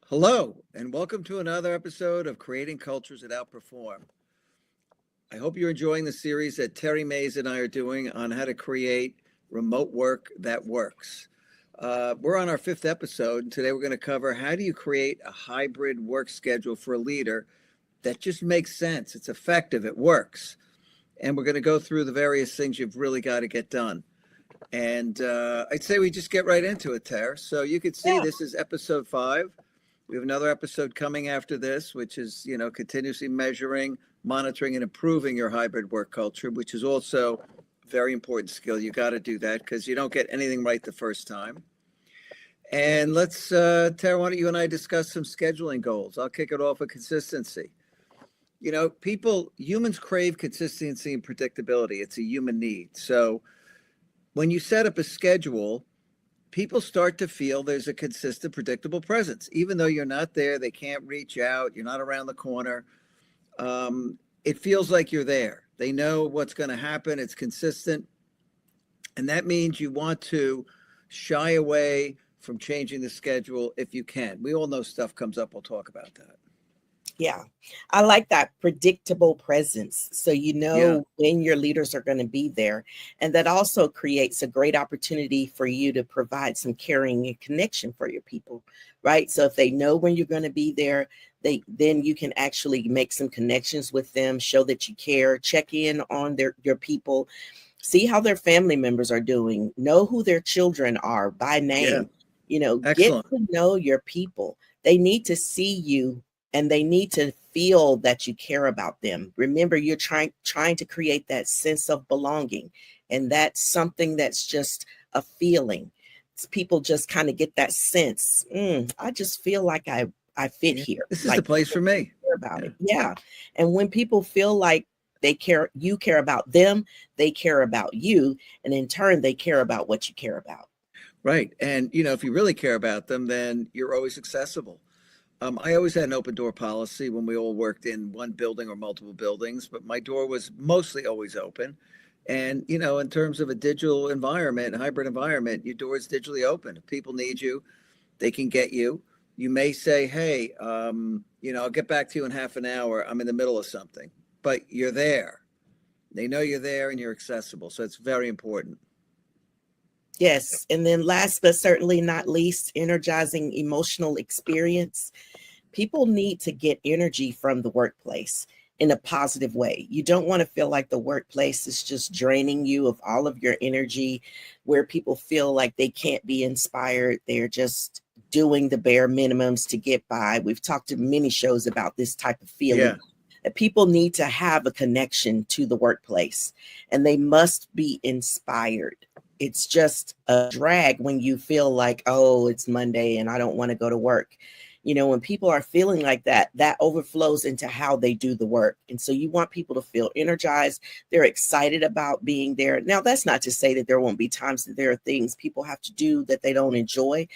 Hello, and welcome to another episode of Creating Cultures That Outperform. I hope you're enjoying the series that Terry Mays and I are doing on how to create remote work that works. We're on our fifth episode, and today we're going to cover how do you create a hybrid work schedule for a leader that just makes sense, it's effective, it works. And we're going to go through the various things you've really got to get done. And I'd say we just get right into it, Tara. So you could see Yeah. this is episode 5. We have another episode coming after this, which is, continuously measuring, monitoring, and improving your hybrid work culture, which is also a very important skill. You got to do that because you don't get anything right the first time. And let's, Tara, why don't you and I discuss some scheduling goals? I'll kick it off with consistency. Humans crave consistency and predictability. It's a human need. So when you set up a schedule, people start to feel there's a consistent, predictable presence. Even though you're not there, they can't reach out, you're not around the corner. It feels like you're there. They know what's going to happen. It's consistent. And that means you want to shy away from changing the schedule if you can. We all know stuff comes up. We'll talk about that. Yeah. I like that predictable presence. So you Yeah. know when your leaders are going to be there. And that also creates a great opportunity for you to provide some caring and connection for your people, right? So if they know when you're going to be there, then you can actually make some connections with them, show that you care, check in on your people, see how their family members are doing, know who their children are by Yeah. name, get Excellent. to know your people. They need to see you and they need to feel that you care about them. Remember, you're trying to create that sense of belonging, and that's something that's just a feeling. People just kind of get that sense. I just feel like I fit Yeah. here. This is the Like place for me. care about Yeah. it. Yeah. And when people feel like you care about them, they care about you, and in turn, they care about what you care about. Right. And, if you really care about them, then you're always accessible. I always had an open door policy when we all worked in one building or multiple buildings, but my door was mostly always open. And, in terms of a digital environment, hybrid environment, your door is digitally open. If people need you, they can get you. You may say, hey, I'll get back to you in half an hour. I'm in the middle of something, but you're there. They know you're there and you're accessible. So it's very important. Yes. And then last but certainly not least, energizing emotional experience. People need to get energy from the workplace in a positive way. You don't want to feel like the workplace is just draining you of all of your energy, where people feel like they can't be inspired. They're just doing the bare minimums to get by. We've talked in many shows about this type of feeling. Yeah. That people need to have a connection to the workplace and they must be inspired. It's just a drag when you feel like, oh, it's Monday and I don't want to go to work. When people are feeling like that, that overflows into how they do the work. And so you want people to feel energized. They're excited about being there. Now, that's not to say that there won't be times that there are things people have to do that they don't enjoy.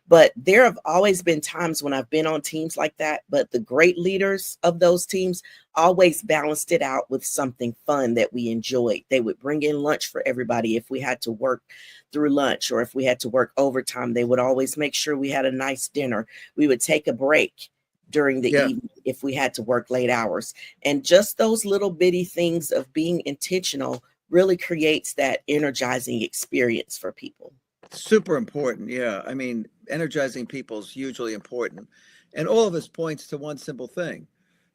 But there have always been times when I've been on teams like that. But the great leaders of those teams always balanced it out with something fun that we enjoyed. They would bring in lunch for everybody if we had to work through lunch or if we had to work overtime. They would always make sure we had a nice dinner. We would take a break during the Yeah. evening if we had to work late hours. And just those little bitty things of being intentional really creates that energizing experience for people. Super important. Yeah. I mean, energizing people is hugely important. And all of this points to one simple thing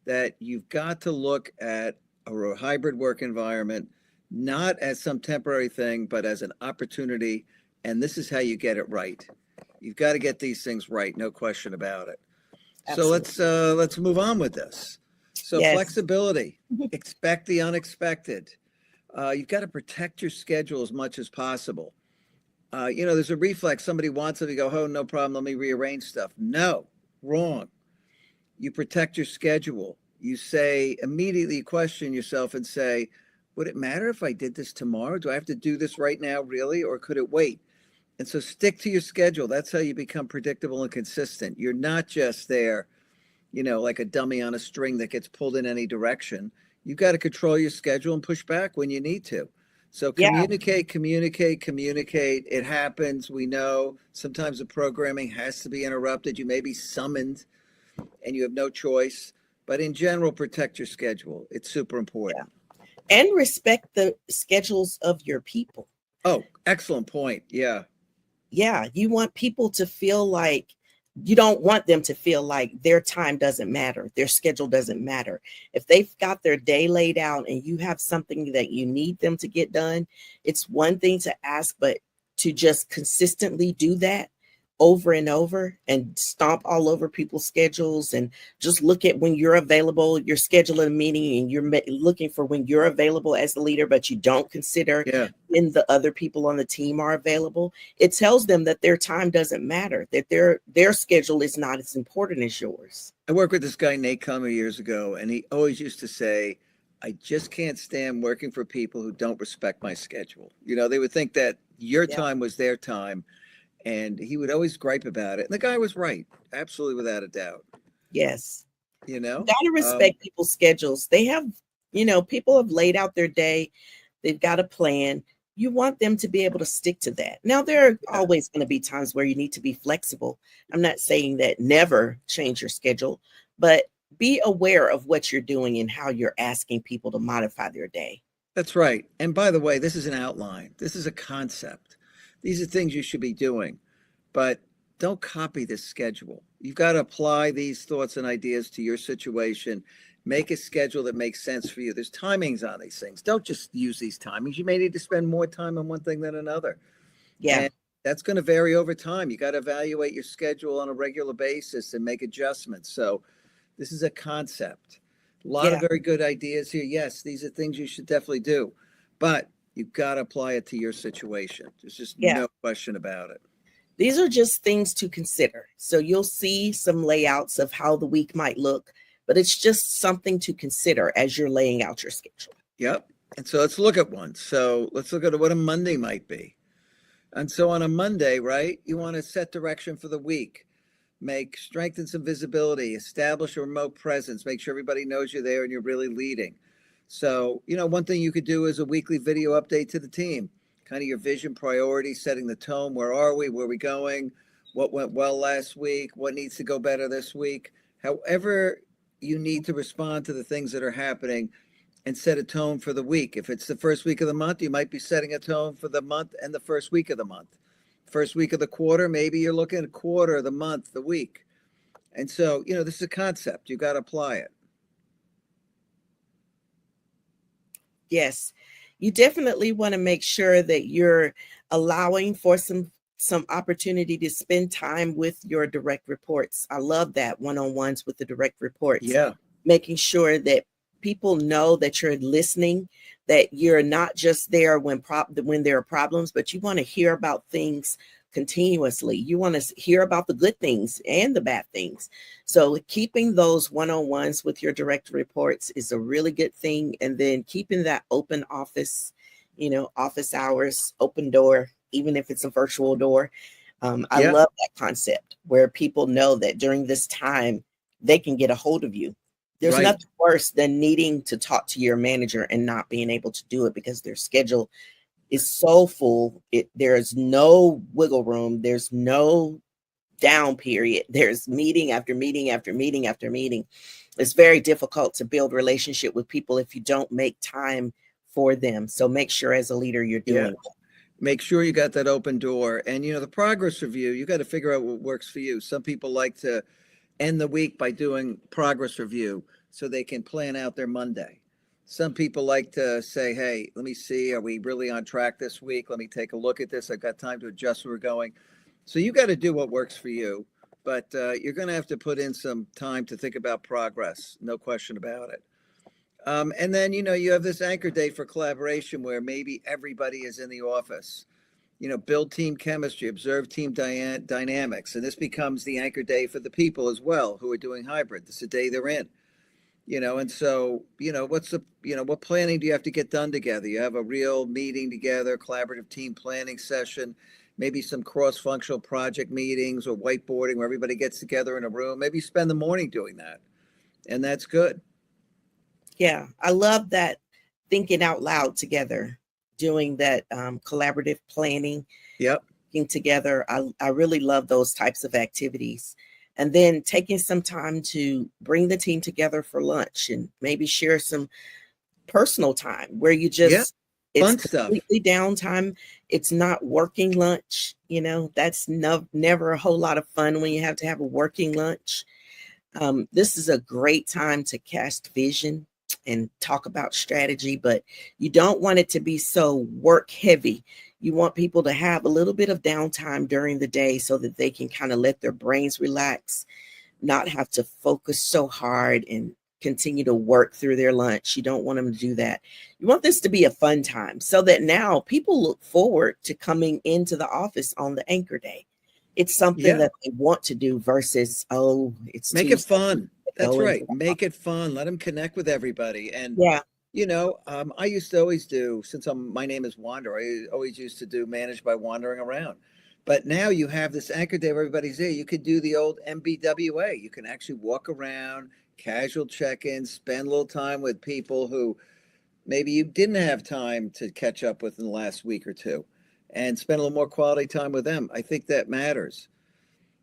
that you've got to look at a hybrid work environment, not as some temporary thing, but as an opportunity. And this is how you get it right. You've got to get these things right. No question about it. So Absolutely. let's move on with this. So Yes. flexibility, expect the unexpected. You've got to protect your schedule as much as possible. There's a reflex. Somebody wants something, you go, oh, no problem. Let me rearrange stuff. No, wrong. You protect your schedule. You say, immediately you question yourself and say, would it matter if I did this tomorrow? Do I have to do this right now, really? Or could it wait? And so stick to your schedule. That's how you become predictable and consistent. You're not just there, like a dummy on a string that gets pulled in any direction. You've got to control your schedule and push back when you need to. So Yeah. communicate. It happens. We know sometimes the programming has to be interrupted. You may be summoned and you have no choice. But in general, protect your schedule. It's super Yeah. important. And respect the schedules of your people. Oh, excellent point. Yeah. Yeah, you want people to feel like you don't want them to feel like their time doesn't matter, their schedule doesn't matter. If they've got their day laid out and you have something that you need them to get done, it's one thing to ask, but to just consistently do that over and over and stomp all over people's schedules and just look at when you're available, you're scheduling a meeting and you're looking for when you're available as the leader, but you don't consider Yeah. when the other people on the team are available. It tells them that their time doesn't matter, that their schedule is not as important as yours. I worked with this guy, Nate Comer, years ago, and he always used to say, I just can't stand working for people who don't respect my schedule. They would think that your Yeah. time was their time, and he would always gripe about it. And the guy was right, absolutely without a doubt. Yes. You You know, got to respect people's schedules. They have, people have laid out their day. They've got a plan. You want them to be able to stick to that. Now, there are yeah, always going to be times where you need to be flexible. I'm not saying that never change your schedule, but be aware of what you're doing and how you're asking people to modify their day. that's right. And by the way, this is an outline. This is a concept. These are things you should be doing, but don't copy this schedule. You've got to apply these thoughts and ideas to your situation. Make a schedule that makes sense for you. There's timings on these things. Don't just use these timings. You may need to spend more time on one thing than another. Yeah. And that's going to vary over time. You got to evaluate your schedule on a regular basis and make adjustments. So this is a concept. A lot of Yeah. very good ideas here. Yes, these are things you should definitely do, but you've got to apply it to your situation. There's just Yeah. no question about it. These are just things to consider. So you'll see some layouts of how the week might look, but it's just something to consider as you're laying out your schedule. Yep. And so let's look at one. So let's look at what a Monday might be. And so on a Monday, right, you want to set direction for the week, strengthen some visibility, establish a remote presence, make sure everybody knows you're there and you're really leading. So, one thing you could do is a weekly video update to the team, kind of your vision, priorities, setting the tone. Where are we? Where are we going? What went well last week? What needs to go better this week? However, you need to respond to the things that are happening and set a tone for the week. If it's the first week of the month, you might be setting a tone for the month and the first week of the month. First week of the quarter, maybe you're looking at a quarter, the month, the week. And so, this is a concept. You got to apply it. Yes, you definitely want to make sure that you're allowing for some opportunity to spend time with your direct reports. I love that one-on-ones with the direct reports, Yeah. making sure that people know that you're listening, that you're not just there when there are problems, but you want to hear about things continuously. You want to hear about the good things and the bad things. So keeping those one-on-ones with your direct reports is a really good thing. And then keeping that open office, office hours, open door, even if it's a virtual door. I Yeah. love that concept where people know that during this time, they can get a hold of you. There's Right. nothing worse than needing to talk to your manager and not being able to do it because their schedule is so full. There's no wiggle room. There's no down period. There's meeting after meeting after meeting after meeting. It's very difficult to build relationship with people if you don't make time for them. So make sure as a leader you're Yeah. doing that. Make sure you got that open door. And, the progress review, you got to figure out what works for you. Some people like to end the week by doing progress review so they can plan out their Monday. Some people like to say, hey, let me see, are we really on track this week? Let me take a look at this. I've got time to adjust where we're going. So you got to do what works for you, but you're going to have to put in some time to think about progress. No question about it. And then, you have this anchor day for collaboration where maybe everybody is in the office. Build team chemistry, observe team dynamics. And this becomes the anchor day for the people as well who are doing hybrid. This is the day they're in. And so, what planning do you have to get done together? You have a real meeting together, collaborative team planning session, maybe some cross-functional project meetings or whiteboarding where everybody gets together in a room. Maybe you spend the morning doing that. And that's good. Yeah, I love that thinking out loud together doing that collaborative planning, Yep. working together. I really love those types of activities. And then taking some time to bring the team together for lunch and maybe share some personal time where you Yeah. just, it's Fun stuff. completely downtime. It's not working lunch. That's never a whole lot of fun when you have to have a working lunch. This is a great time to cast vision and talk about strategy, but you don't want it to be so work heavy. You want people to have a little bit of downtime during the day so that they can kind of let their brains relax, not have to focus so hard and continue to work through their lunch. You don't want them to do that. You want this to be a fun time so that now people look forward to coming into the office on the anchor day. It's something Yeah. that they want to do versus, oh, it's Make it Tuesday. fun. That's Go into right. the Make it fun. Let them connect with everybody. And, Yeah, I used to always do, since my name is Wander, I always used to do manage by wandering around. But now you have this anchor day where everybody's there. You could do the old MBWA. You can actually walk around, casual check-ins, spend a little time with people who maybe you didn't have time to catch up with in the last week or two, and spend a little more quality time with them. I think that matters.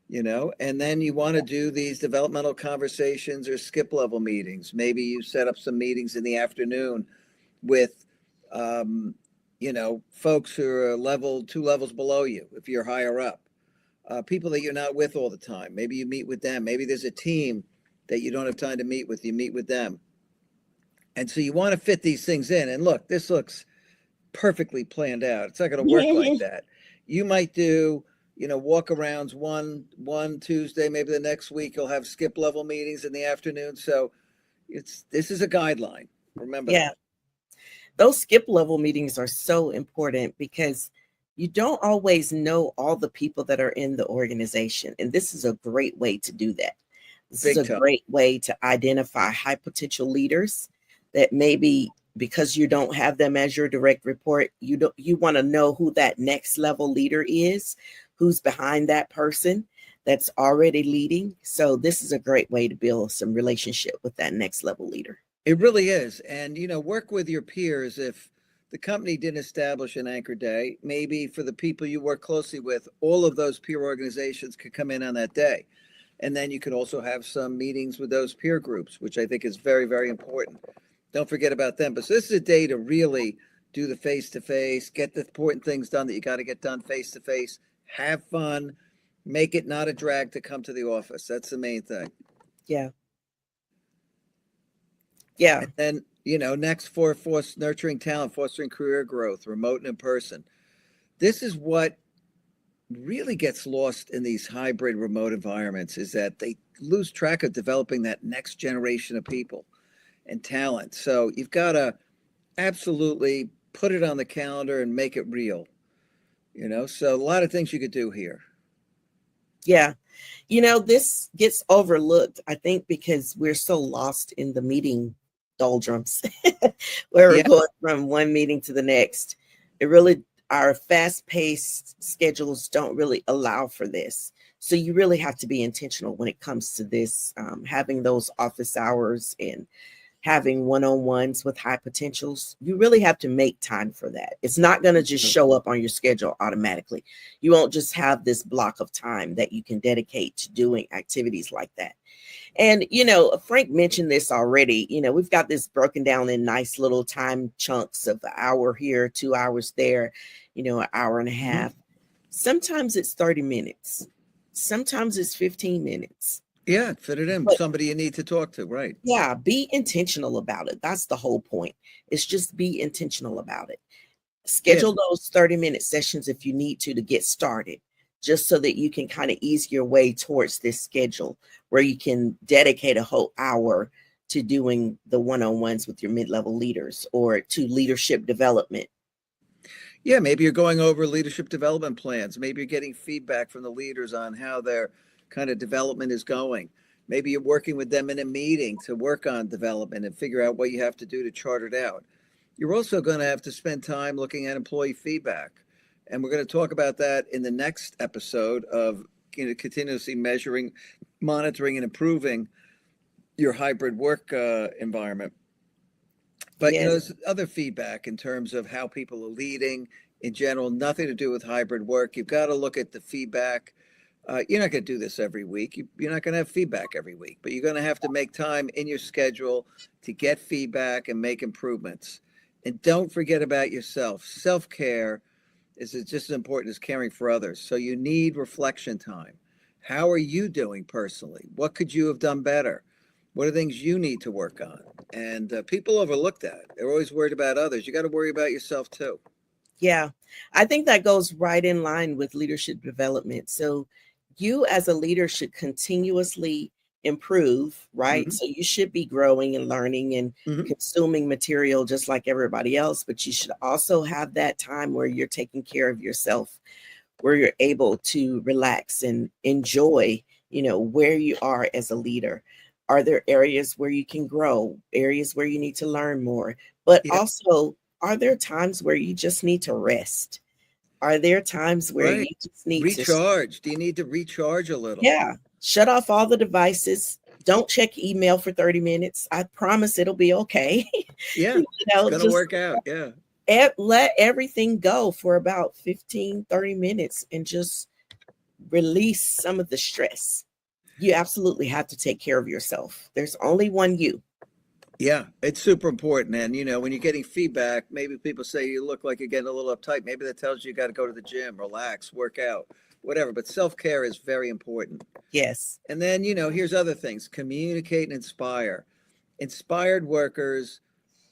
And then you want to do these developmental conversations or skip level meetings. Maybe you set up some meetings in the afternoon with folks who are two levels below you if you're higher up, people that you're not with all the time. Maybe you meet with them. Maybe there's a team that you don't have time to meet with. You meet with them. And so you want to fit these things in. And look, this looks perfectly planned out. It's not going to work like that. You might do, walk arounds one Tuesday, maybe the next week you'll have skip level meetings in the afternoon. So this is a guideline. Remember yeah. that. Those skip level meetings are so important because you don't always know all the people that are in the organization. And this is a great way to do that. This is Big a time. great way to identify high potential leaders that maybe because you don't have them as your direct report, you want to know who that next level leader is, who's behind that person that's already leading. So this is a great way to build some relationship with that next level leader. It really is. And, work with your peers. If the company didn't establish an anchor day, maybe for the people you work closely with, all of those peer organizations could come in on that day. And then you could also have some meetings with those peer groups, which I think is very, very important. Don't forget about them. But so this is a day to really do the face to face, get the important things done that you got to get done face to face, have fun, make it not a drag to come to the office. That's the main thing. Yeah. Yeah. And then, next for nurturing talent, fostering career growth, remote and in person. This is what really gets lost in these hybrid remote environments is that they lose track of developing that next generation of people and talent. So you've got to absolutely put it on the calendar and make it real. So a lot of things you could do here. Yeah. This gets overlooked, I think, because we're so lost in the meeting doldrums where we're Yeah. going from one meeting to the next. Our fast-paced schedules don't really allow for this. So you really have to be intentional when it comes to this, having those office hours and having one-on-ones with high potentials. You really have to make time for that. It's not going to just show up on your schedule automatically. You won't just have this block of time that you can dedicate to doing activities like that. And, Frank mentioned this already. We've got this broken down in nice little time chunks of an hour here, 2 hours there, an hour and a half. Sometimes it's 30 minutes. Sometimes it's 15 minutes. Yeah, fit it in. But Somebody you need to talk to, right? yeah, be intentional about it. That's the whole point. It's just be intentional about it. Yeah. Schedule those 30-minute sessions if you need to get started, just so that you can kind of ease your way towards this schedule where you can dedicate a whole hour to doing the one-on-ones with your mid-level leaders or to leadership development. Yeah, maybe you're going over leadership development plans. Maybe you're getting feedback from the leaders on how their kind of development is going. Maybe you're working with them in a meeting to work on development and figure out what you have to do to chart it out. You're also going to have to spend time looking at employee feedback. And we're going to talk about that in the next episode of continuously measuring, monitoring, and improving your hybrid work environment. But Yes. there's other feedback in terms of how people are leading in general, nothing to do with hybrid work. You've got to look at the feedback. You're not going to do this every week. You're not going to have feedback every week, but you're going to have to make time in your schedule to get feedback and make improvements. And don't forget about yourself. Self care is just as important as caring for others. So you need reflection time. How are you doing personally? What could you have done better? What are things you need to work on? And people overlook that. They're always worried about others. You got to worry about yourself too. Yeah, I think that goes right in line with leadership development. So, you as a leader should continuously improve, right? Hmm. So, you should be growing and learning and Hmm. consuming material just like everybody else, but you should also have that time where you're taking care of yourself, where you're able to relax and enjoy, where you are as a leader. Are there areas where you can grow, areas where you need to learn more? But Yeah, also, are there times where you just need to rest? Are there times where right. you just need to, Recharge. Do you need to recharge a little? yeah, shut off all the devices? Don't check email for 30 minutes. I promise it'll be okay. Yeah, it's going to Just work out. Yeah. let everything go for about 15, 30 minutes and just release some of the stress. You absolutely have to take care of yourself. There's only one you. Yeah, it's super important. And, when you're getting feedback, maybe people say you look like you're getting a little uptight. Maybe that tells you got to go to the gym, relax, work out, whatever. But self care is very important. Yes. And then, here's other things: communicate and inspire. Inspired workers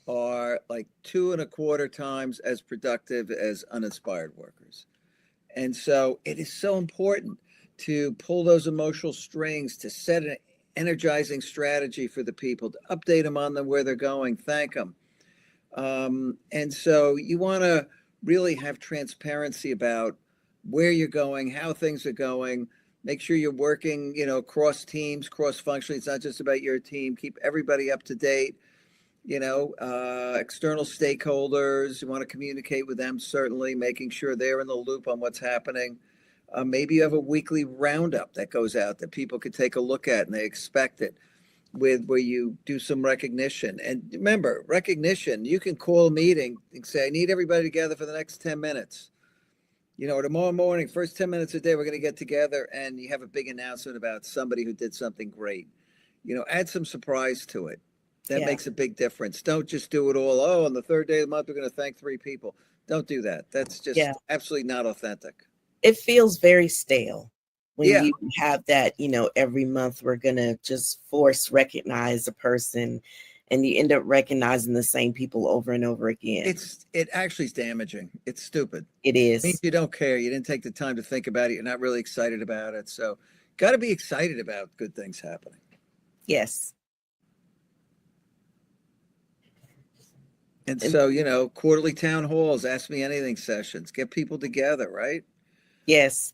are like 2.25 times as productive as uninspired workers. And so it is so important to pull those emotional strings, to set an energizing strategy for the people, to update them on them where they're going, thank them. And so you want to really have transparency about where you're going, how things are going. Make sure you're working, cross teams, cross functionally. It's not just about your team. Keep everybody up to date. External stakeholders. You want to communicate with them, certainly, making sure they're in the loop on what's happening. Maybe you have a weekly roundup that goes out that people could take a look at and they expect it with where you do some recognition. And remember, recognition, you can call a meeting and say, I need everybody together for the next 10 minutes. Tomorrow morning, first 10 minutes a day, we're going to get together and you have a big announcement about somebody who did something great. Add some surprise to it. That Yeah. makes a big difference. Don't just do it all. Oh, on the third day of the month, we're going to thank 3 people. Don't do that. That's Yeah. just absolutely not authentic. It feels very stale when Yeah. you have that, every month we're going to just recognize a person and you end up recognizing the same people over and over again. It actually is damaging. It's stupid. It It means is. you don't care. You didn't take the time to think about it. You're not really excited about it. So, got to be excited about good things happening. Yes. And And so, quarterly town halls, ask me anything sessions, get people together, right? yes,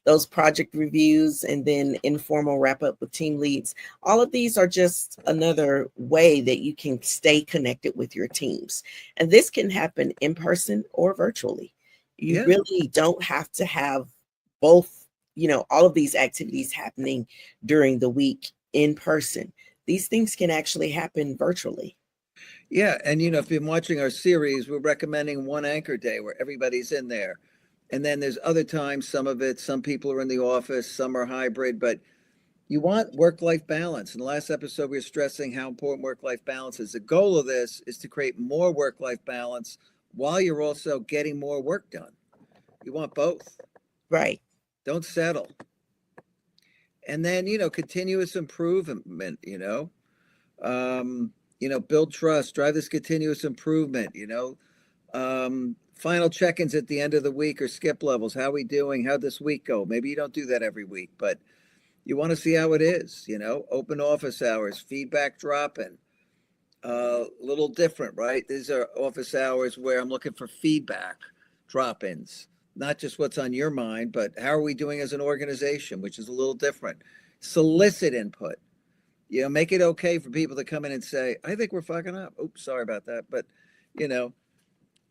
those project reviews and then informal wrap up with team leads. All of these are just another way that you can stay connected with your teams. And this can happen in person or virtually. You Yeah. really don't have to have both, all of these activities happening during the week in person. These things can actually happen virtually. Yeah. And, if you've been watching our series, we're recommending one anchor day where everybody's in there. And then there's other times, some people are in the office, some are hybrid, but you want work-life balance. In the last episode, we were stressing how important work-life balance is. The goal of this is to create more work-life balance while you're also getting more work done. You want both. Right. Don't settle. And then, continuous improvement, build trust, drive this continuous improvement, final check-ins at the end of the week or skip levels. How are we doing? How'd this week go? Maybe you don't do that every week, but you want to see how it is, open office hours, feedback drop-in. Little different, right? These are office hours where I'm looking for feedback drop-ins, not just what's on your mind, but how are we doing as an organization, which is a little different. Solicit input. Make it okay for people to come in and say, I think we're fucking up. Oops, sorry about that. But, you know,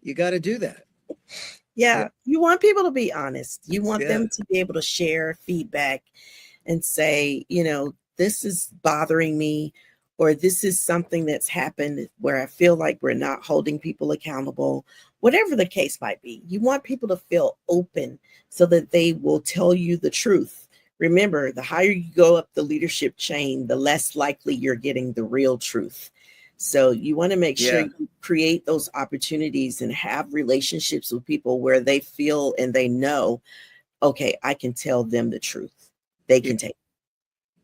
you got to do that. Yeah. Yeah. You want people to be honest. You want Yeah. them to be able to share feedback and say, this is bothering me, or this is something that's happened where I feel like we're not holding people accountable, whatever the case might be. You want people to feel open so that they will tell you the truth. Remember, the higher you go up the leadership chain, the less likely you're getting the real truth. So you want to make sure Yeah. you create those opportunities and have relationships with people where they feel and they know, okay, I can tell them the truth. They Yeah. can take.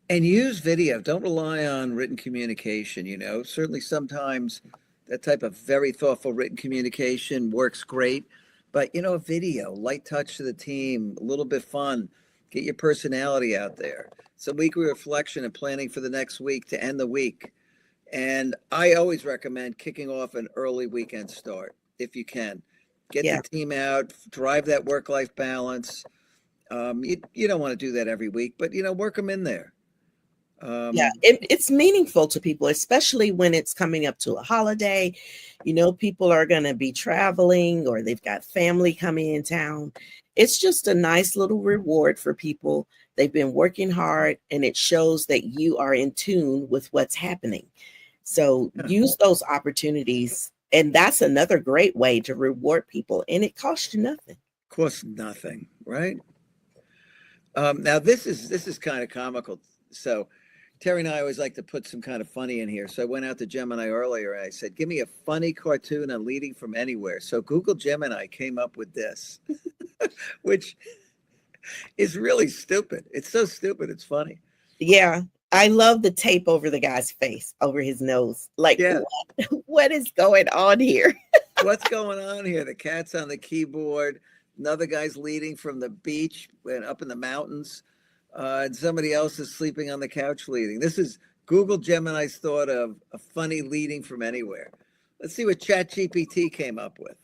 And use video. Don't rely on written communication. Certainly sometimes that type of very thoughtful written communication works great. But, a video, light touch to the team, a little bit fun, get your personality out there. Some weekly reflection and planning for the next week to end the week. And I always recommend kicking off an early weekend start if you can. Get the Yeah. team out, drive that work life balance. You don't want to do that every week, but, work them in there. Yeah, Um, it's meaningful to people, especially when it's coming up to a holiday. People are going to be traveling or they've got family coming in town. It's just a nice little reward for people. They've been working hard and it shows that you are in tune with what's happening. So yeah, use those opportunities. And that's another great way to reward people. And it costs you nothing. costs nothing, right? Now this is kind of comical. So Terry and I always like to put some kind of funny in here. So I went out to Gemini earlier and I said, "Give me a funny cartoon on leading from anywhere." So Google Gemini came up with this, which is really stupid. It's so stupid. It's funny. Yeah. I love the tape over the guy's face, over his nose. Like, Yeah. what is going on here? What's going on here? The cat's on the keyboard. Another guy's leading from the beach and up in the mountains. And somebody else is sleeping on the couch leading. This is Google Gemini's thought of a funny leading from anywhere. Let's see what ChatGPT came up with.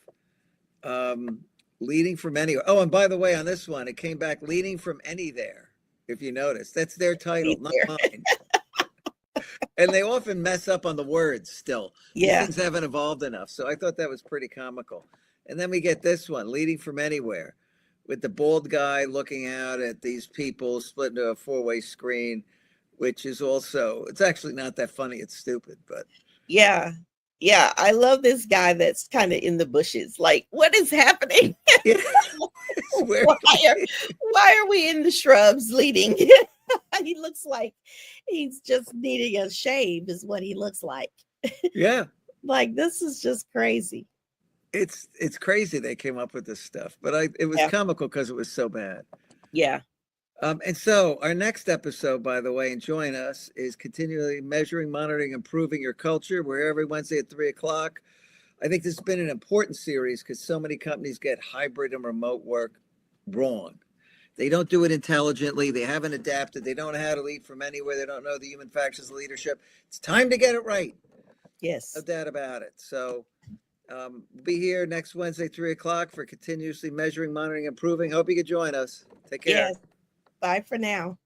Um, Leading from anywhere. Oh, and by the way, on this one, it came back leading from any there. If you notice, that's their title, not mine. And they often mess up on the words still. These Yeah. things haven't evolved enough. So I thought that was pretty comical. And then we get this one, leading from anywhere, with the bald guy looking out at these people split into a four-way screen, which is also, it's actually not that funny. It's stupid, but Yeah. Yeah. I love this guy that's kind of in the bushes. Like, what is happening? yeah. Where, Why are we in the shrubs leading? He looks like he's just needing a shave, is what he looks like. yeah, Like, this is just crazy. it's crazy they came up with this stuff, but it was Yeah. comical because it was so bad. Yeah. And so our next episode, by the way, and join us, is continually measuring, monitoring, improving your culture. We're every Wednesday at 3:00. I think this has been an important series because so many companies get hybrid and remote work wrong. They don't do it intelligently. They haven't adapted. They don't know how to lead from anywhere. They don't know the human factors of leadership. It's time to get it right. No Yes. doubt about it. So we'll be here next Wednesday, 3:00 for continuously measuring, monitoring, improving. Hope you could join us. Take care. Yes. Bye for now.